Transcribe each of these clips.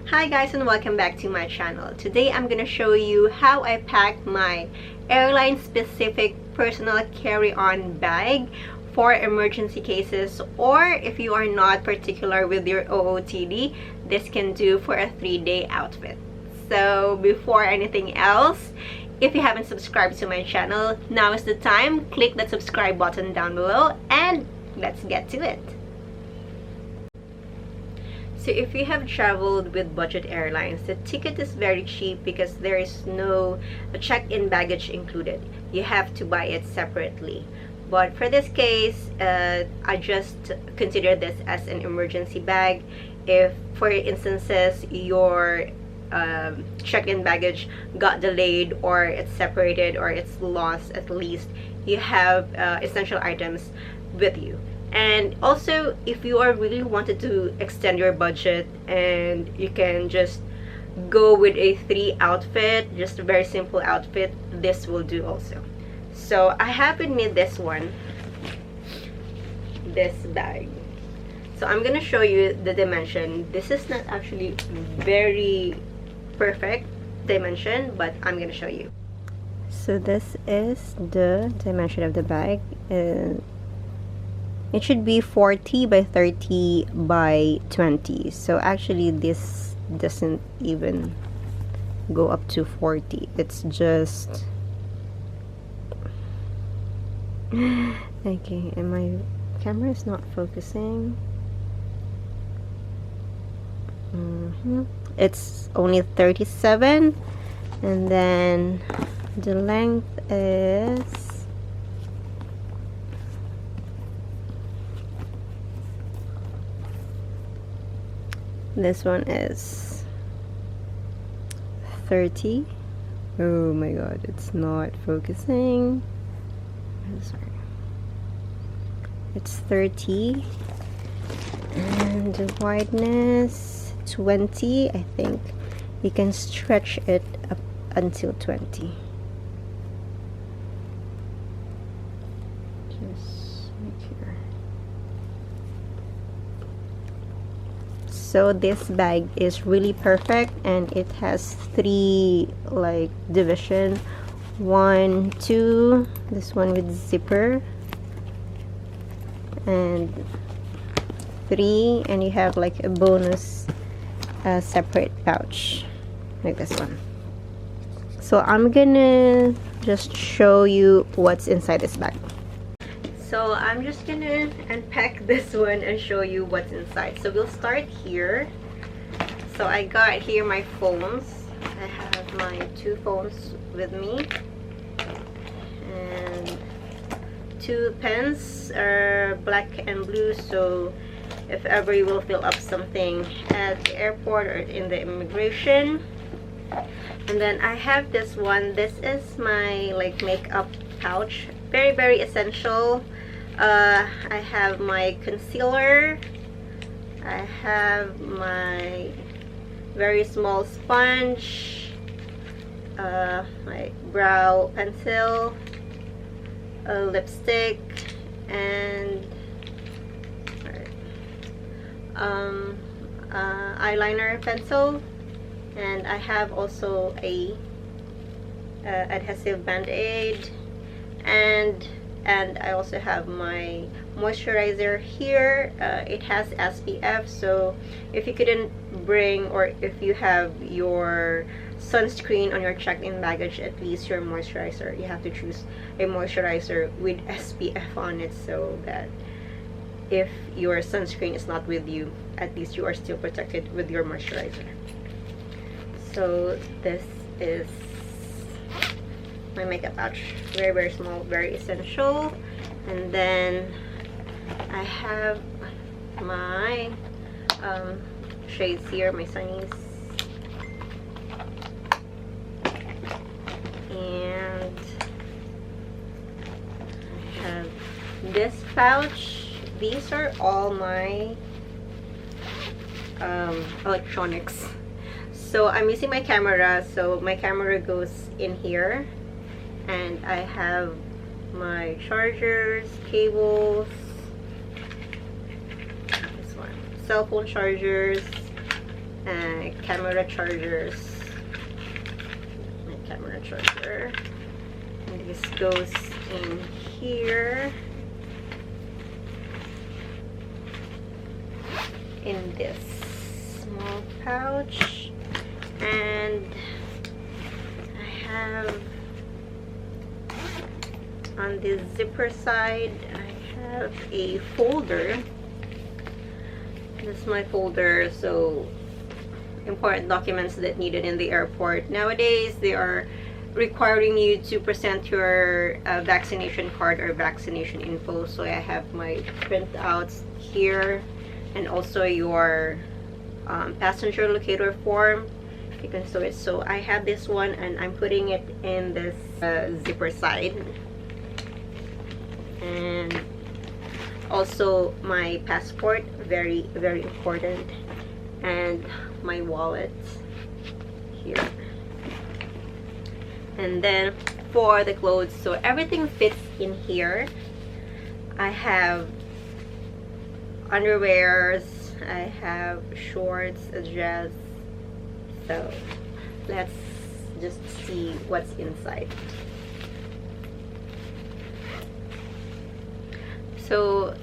Hi guys, and welcome back to my channel. Today I'm gonna show you how I pack my airline specific personal carry-on bag for emergency cases, or if you are not particular with your OOTD, this can do for a 3-day outfit. So before anything else, if you haven't subscribed to my channel, now is the time. Click that subscribe button down below and let's get to it. So if you have traveled with budget airlines, the ticket is very cheap because there is no check-in baggage included. You have to buy it separately. But for this case, I just consider this as an emergency bag. If, for instances, your check-in baggage got delayed, or it's separated, or it's lost, at least you have essential items with you. And also, if you are really wanted to extend your budget and you can just go with a 3 outfit, just a very simple outfit, this will do also. So I have with me this one, this bag. So I'm gonna show you the dimension. This is not actually very perfect dimension, but I'm gonna show you. So this is the dimension of the bag. It should be 40 by 30 by 20. So actually this doesn't even go up to 40. It's just okay, and my camera is not focusing. It's only 37, and then the length is this one is 30. Oh my god, it's not focusing. Sorry. It's 30, and the wideness 20. I think you can stretch it up until 20. Just right here. So this bag is really perfect, and it has 3 like division. 1, 2, this one with zipper, and 3, and you have like a bonus separate pouch like this one. So I'm gonna just show you what's inside this bag. So I'm just gonna unpack this one and show you what's inside. So we'll start here. So I got here my phones. I have my 2 phones with me, and 2 pens are black and blue, so if ever you will fill up something at the airport or in the immigration. And then I have this one. This is my like makeup pouch, very essential. I have my concealer, I have my very small sponge, my brow pencil, a lipstick, and eyeliner pencil, and I have also a adhesive band-aid, and I also have my moisturizer here. It has SPF, so if you couldn't bring, or if you have your sunscreen on your check-in baggage, at least your moisturizer, you have to choose a moisturizer with SPF on it, so that if your sunscreen is not with you, at least you are still protected with your moisturizer. So this is my makeup pouch, very small, very essential. And then I have my shades here, my sunnies, and I have this pouch. These are all my electronics. So I'm using my camera, so my camera goes in here, and I have my chargers, cables, this one, cell phone chargers, camera chargers. My camera charger. And this goes in here. In this small pouch. And I have on the zipper side, I have a folder. This is my folder, so important documents that needed in the airport. Nowadays, they are requiring you to present your vaccination card or vaccination info. So I have my printouts here, and also your passenger locator form. You can show it. So I have this one, and I'm putting it in this zipper side. And also my passport, very important, and my wallet here. And then for the clothes, so everything fits in here. I have underwears, I have shorts, a dress. So let's just see what's inside. So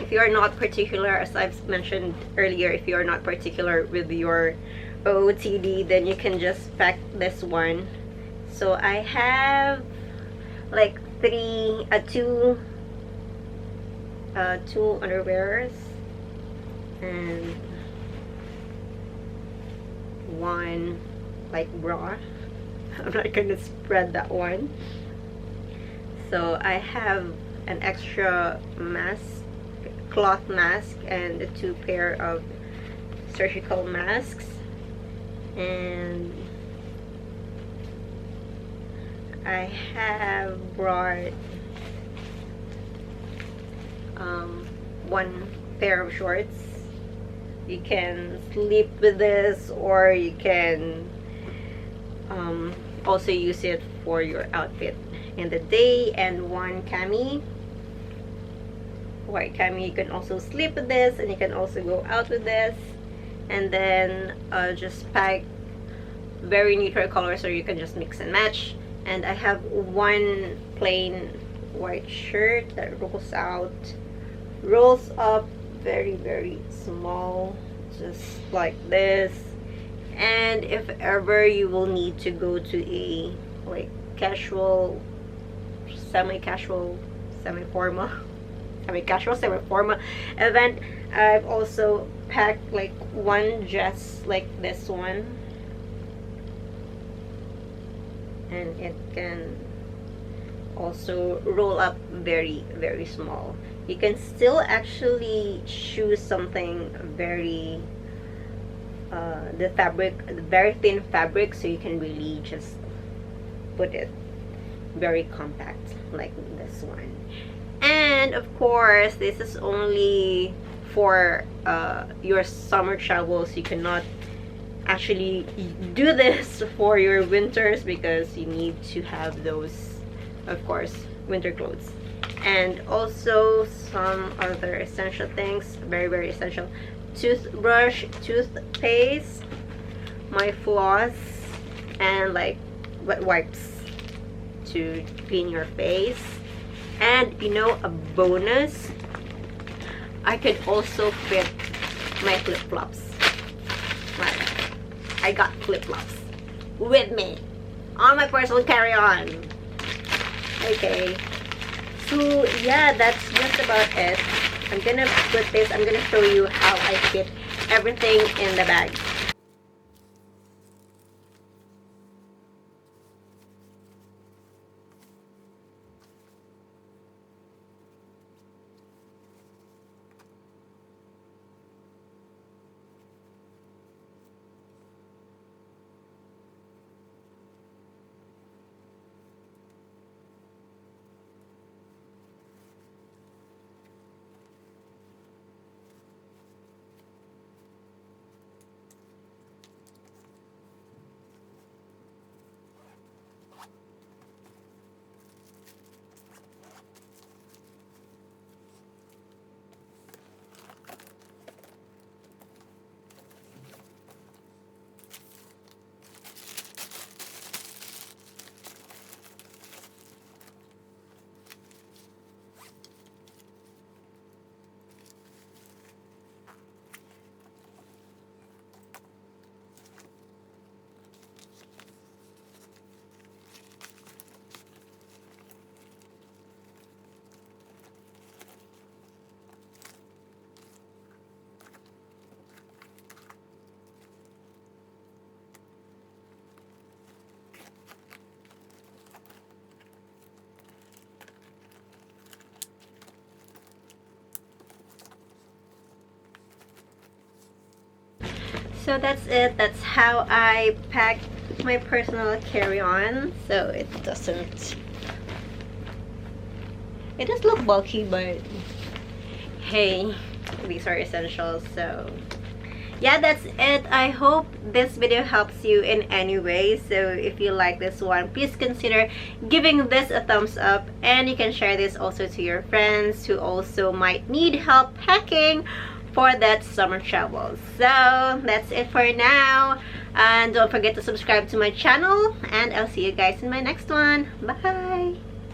if you are not particular, as I've mentioned earlier, if you are not particular with your OOTD, then you can just pack this one. So I have like two underwears and one like bra. I'm not gonna spread that one. So I have an extra mask, cloth mask, and 2 pair of surgical masks, and I have brought 1 pair of shorts. You can sleep with this, or you can also use it for your outfit in the day, and 1 cami, white cami. You can also sleep with this, and you can also go out with this. And then just pack very neutral colors, so you can just mix and match. And I have 1 plain white shirt that rolls up very small, just like this. And if ever you will need to go to a like casual, semi-casual, semi-formal event, I've also packed like 1 dress like this one, and it can also roll up very small. You can still actually choose something very the fabric, very thin fabric, so you can really just put it very compact like this one. And of course, this is only for your summer travels. You cannot actually do this for your winters, because you need to have those, of course, winter clothes. And also some other essential things, very essential: toothbrush, toothpaste, my floss, and like wet wipes to clean your face. And you know, a bonus, I could also fit my flip-flops. I got flip-flops with me on my personal carry-on. Okay, so yeah, that's just about it. I'm gonna show you how I fit everything in the bag. So that's it. That's how I pack my personal carry-on. So it does look bulky, but hey, these are essentials. So yeah, that's it. I hope this video helps you in any way. So if you like this one, please consider giving this a thumbs up, and you can share this also to your friends who also might need help packing for that summer travel. So that's it for now, and don't forget to subscribe to my channel, and I'll see you guys in my next one. Bye.